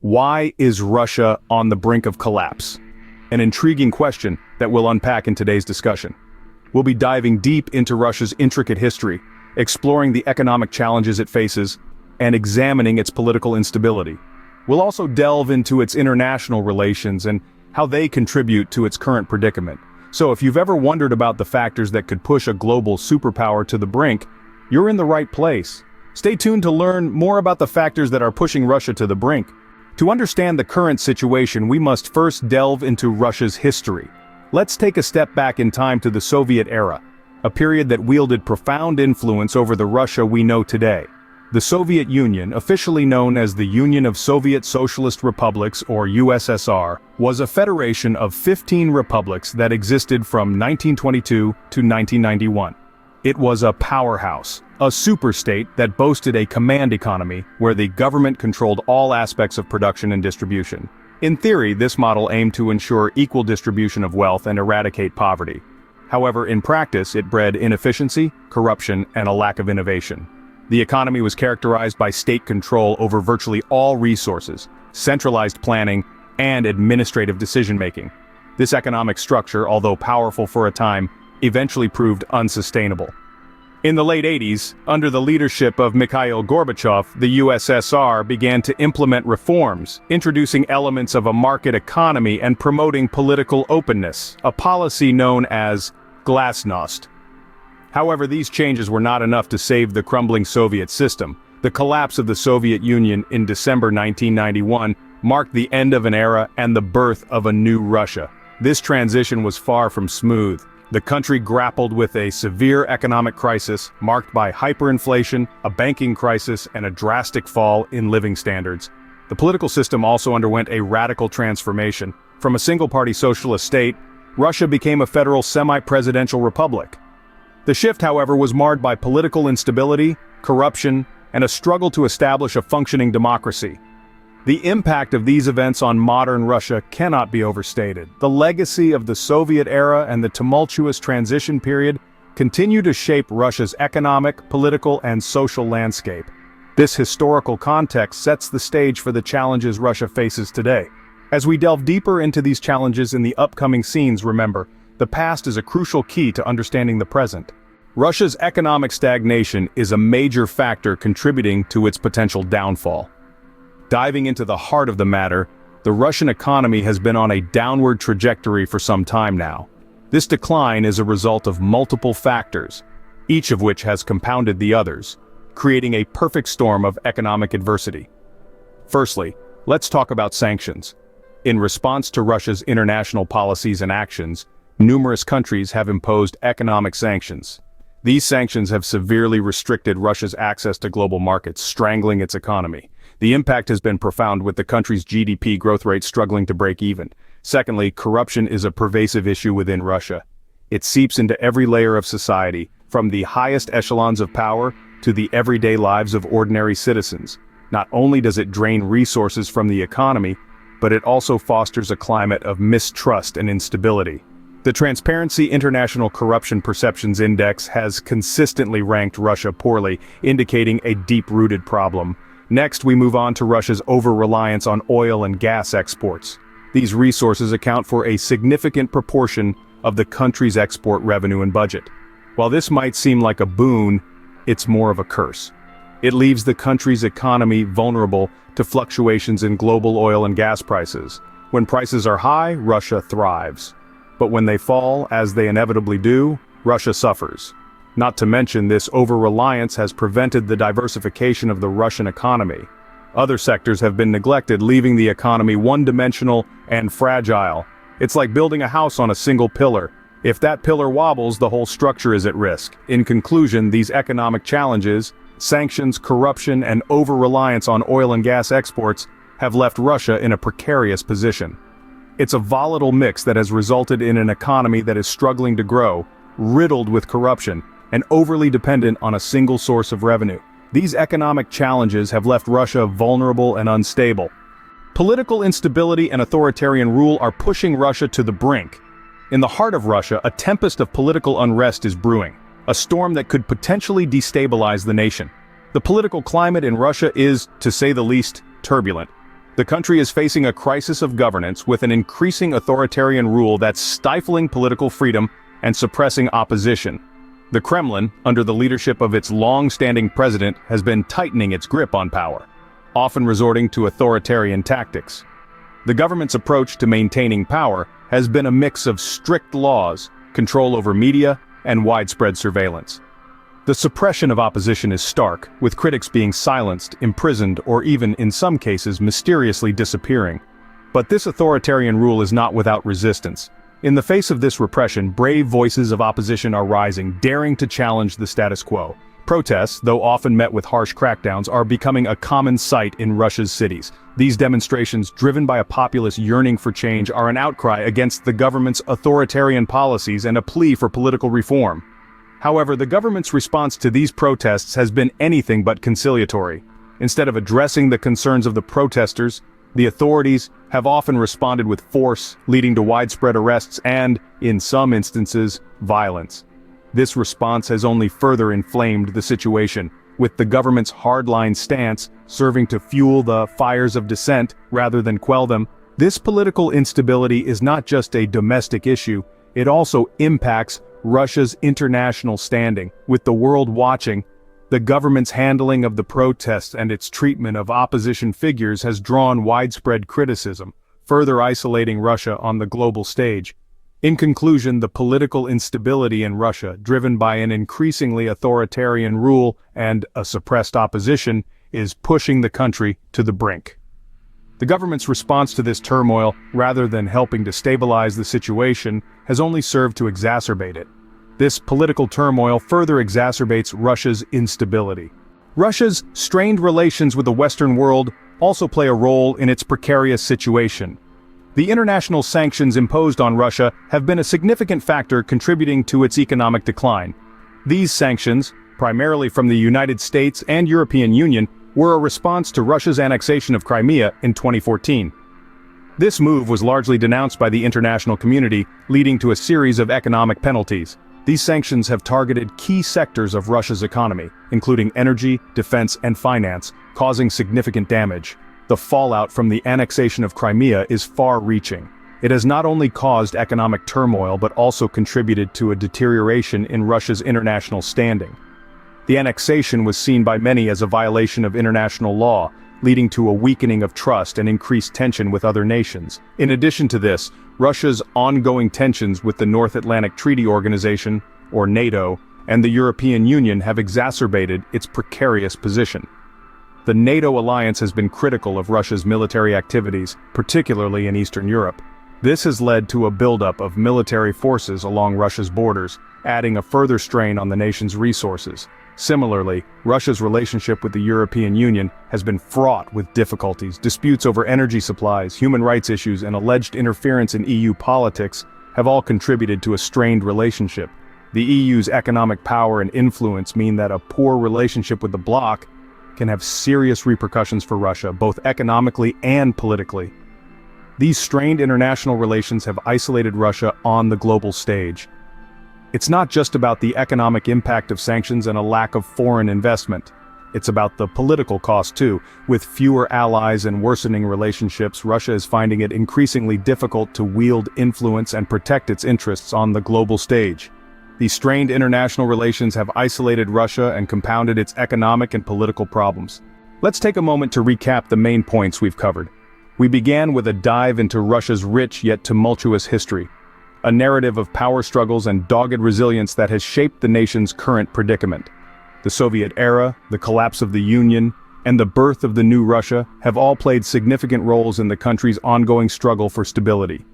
Why is Russia on the brink of collapse? An intriguing question that we'll unpack in today's discussion. We'll be diving deep into Russia's intricate history, exploring the economic challenges it faces, and examining its political instability. We'll also delve into its international relations and how they contribute to its current predicament. So if you've ever wondered about the factors that could push a global superpower to the brink, you're in the right place. Stay tuned to learn more about the factors that are pushing Russia to the brink. To understand the current situation, we must first delve into Russia's history. Let's take a step back in time to the Soviet era, a period that wielded profound influence over the Russia we know today. The Soviet Union, officially known as the Union of Soviet Socialist Republics or USSR, was a federation of 15 republics that existed from 1922 to 1991. It was a powerhouse, a superstate that boasted a command economy where the government controlled all aspects of production and distribution. In theory, this model aimed to ensure equal distribution of wealth and eradicate poverty. However, in practice, it bred inefficiency, corruption, and a lack of innovation. The economy was characterized by state control over virtually all resources, centralized planning, and administrative decision-making. This economic structure, although powerful for a time, eventually proved unsustainable. In the late 80s, under the leadership of Mikhail Gorbachev, the USSR began to implement reforms, introducing elements of a market economy and promoting political openness, a policy known as glasnost. However, these changes were not enough to save the crumbling Soviet system. The collapse of the Soviet Union in December 1991 marked the end of an era and the birth of a new Russia. This transition was far from smooth. The country grappled with a severe economic crisis marked by hyperinflation, a banking crisis, and a drastic fall in living standards. The political system also underwent a radical transformation. From a single-party socialist state, Russia became a federal semi-presidential republic. The shift, however, was marred by political instability, corruption, and a struggle to establish a functioning democracy. The impact of these events on modern Russia cannot be overstated. The legacy of the Soviet era and the tumultuous transition period continue to shape Russia's economic, political, and social landscape. This historical context sets the stage for the challenges Russia faces today. As we delve deeper into these challenges in the upcoming scenes, remember, the past is a crucial key to understanding the present. Russia's economic stagnation is a major factor contributing to its potential downfall. Diving into the heart of the matter, the Russian economy has been on a downward trajectory for some time now. This decline is a result of multiple factors, each of which has compounded the others, creating a perfect storm of economic adversity. Firstly, let's talk about sanctions. In response to Russia's international policies and actions, numerous countries have imposed economic sanctions. These sanctions have severely restricted Russia's access to global markets, strangling its economy. The impact has been profound, with the country's GDP growth rate struggling to break even. Secondly, corruption is a pervasive issue within Russia. It seeps into every layer of society, from the highest echelons of power to the everyday lives of ordinary citizens. Not only does it drain resources from the economy, but it also fosters a climate of mistrust and instability. The Transparency International Corruption Perceptions Index has consistently ranked Russia poorly, indicating a deep-rooted problem. Next, we move on to Russia's over-reliance on oil and gas exports. These resources account for a significant proportion of the country's export revenue and budget. While this might seem like a boon, it's more of a curse. It leaves the country's economy vulnerable to fluctuations in global oil and gas prices. When prices are high, Russia thrives. But when they fall, as they inevitably do, Russia suffers. Not to mention, this over-reliance has prevented the diversification of the Russian economy. Other sectors have been neglected, leaving the economy one-dimensional and fragile. It's like building a house on a single pillar. If that pillar wobbles, the whole structure is at risk. In conclusion, these economic challenges, sanctions, corruption, and over-reliance on oil and gas exports have left Russia in a precarious position. It's a volatile mix that has resulted in an economy that is struggling to grow, riddled with corruption, and overly dependent on a single source of revenue. These economic challenges have left Russia vulnerable and unstable. Political instability and authoritarian rule are pushing Russia to the brink. In the heart of Russia, a tempest of political unrest is brewing, a storm that could potentially destabilize the nation. The political climate in Russia is, to say the least, turbulent. The country is facing a crisis of governance with an increasing authoritarian rule that's stifling political freedom and suppressing opposition. The Kremlin, under the leadership of its long-standing president, has been tightening its grip on power, often resorting to authoritarian tactics. The government's approach to maintaining power has been a mix of strict laws, control over media, and widespread surveillance. The suppression of opposition is stark, with critics being silenced, imprisoned, or even, in some cases, mysteriously disappearing. But this authoritarian rule is not without resistance. In the face of this repression, brave voices of opposition are rising, daring to challenge the status quo. Protests, though often met with harsh crackdowns, are becoming a common sight in Russia's cities. These demonstrations, driven by a populace yearning for change, are an outcry against the government's authoritarian policies and a plea for political reform. However, the government's response to these protests has been anything but conciliatory. Instead of addressing the concerns of the protesters, the authorities have often responded with force, leading to widespread arrests and, in some instances, violence. This response has only further inflamed the situation, with the government's hardline stance serving to fuel the fires of dissent rather than quell them. This political instability is not just a domestic issue, it also impacts Russia's international standing. With the world watching, the government's handling of the protests and its treatment of opposition figures has drawn widespread criticism, further isolating Russia on the global stage. In conclusion, the political instability in Russia, driven by an increasingly authoritarian rule and a suppressed opposition, is pushing the country to the brink. The government's response to this turmoil, rather than helping to stabilize the situation, has only served to exacerbate it. This political turmoil further exacerbates Russia's instability. Russia's strained relations with the Western world also play a role in its precarious situation. The international sanctions imposed on Russia have been a significant factor contributing to its economic decline. These sanctions, primarily from the United States and European Union, were a response to Russia's annexation of Crimea in 2014. This move was largely denounced by the international community, leading to a series of economic penalties. These sanctions have targeted key sectors of Russia's economy, including energy, defense, and finance, causing significant damage. The fallout from the annexation of Crimea is far-reaching. It has not only caused economic turmoil but also contributed to a deterioration in Russia's international standing. The annexation was seen by many as a violation of international law, leading to a weakening of trust and increased tension with other nations. In addition to this, Russia's ongoing tensions with the North Atlantic Treaty Organization, or NATO, and the European Union have exacerbated its precarious position. The NATO alliance has been critical of Russia's military activities, particularly in Eastern Europe. This has led to a buildup of military forces along Russia's borders, adding a further strain on the nation's resources. Similarly, Russia's relationship with the European Union has been fraught with difficulties. Disputes over energy supplies, human rights issues, and alleged interference in EU politics have all contributed to a strained relationship. The EU's economic power and influence mean that a poor relationship with the bloc can have serious repercussions for Russia, both economically and politically. These strained international relations have isolated Russia on the global stage. It's not just about the economic impact of sanctions and a lack of foreign investment. It's about the political cost too. With fewer allies and worsening relationships, Russia is finding it increasingly difficult to wield influence and protect its interests on the global stage. These strained international relations have isolated Russia and compounded its economic and political problems. Let's take a moment to recap the main points we've covered. We began with a dive into Russia's rich yet tumultuous history, a narrative of power struggles and dogged resilience that has shaped the nation's current predicament. The Soviet era, the collapse of the Union, and the birth of the new Russia have all played significant roles in the country's ongoing struggle for stability.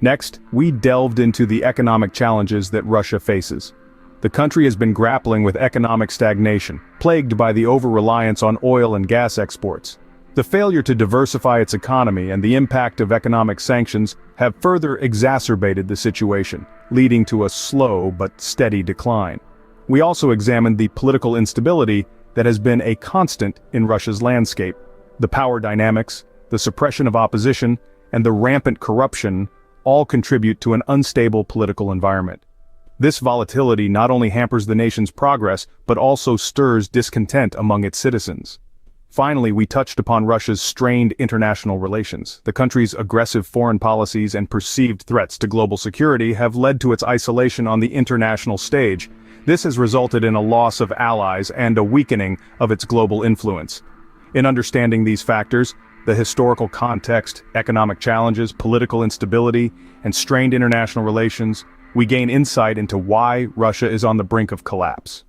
Next, we delved into the economic challenges that Russia faces. The country has been grappling with economic stagnation, plagued by the over-reliance on oil and gas exports. The failure to diversify its economy and the impact of economic sanctions have further exacerbated the situation, leading to a slow but steady decline. We also examined the political instability that has been a constant in Russia's landscape. The power dynamics, the suppression of opposition, and the rampant corruption all contribute to an unstable political environment. This volatility not only hampers the nation's progress, but also stirs discontent among its citizens. Finally, we touched upon Russia's strained international relations. The country's aggressive foreign policies and perceived threats to global security have led to its isolation on the international stage. This has resulted in a loss of allies and a weakening of its global influence. In understanding these factors, the historical context, economic challenges, political instability, and strained international relations, we gain insight into why Russia is on the brink of collapse.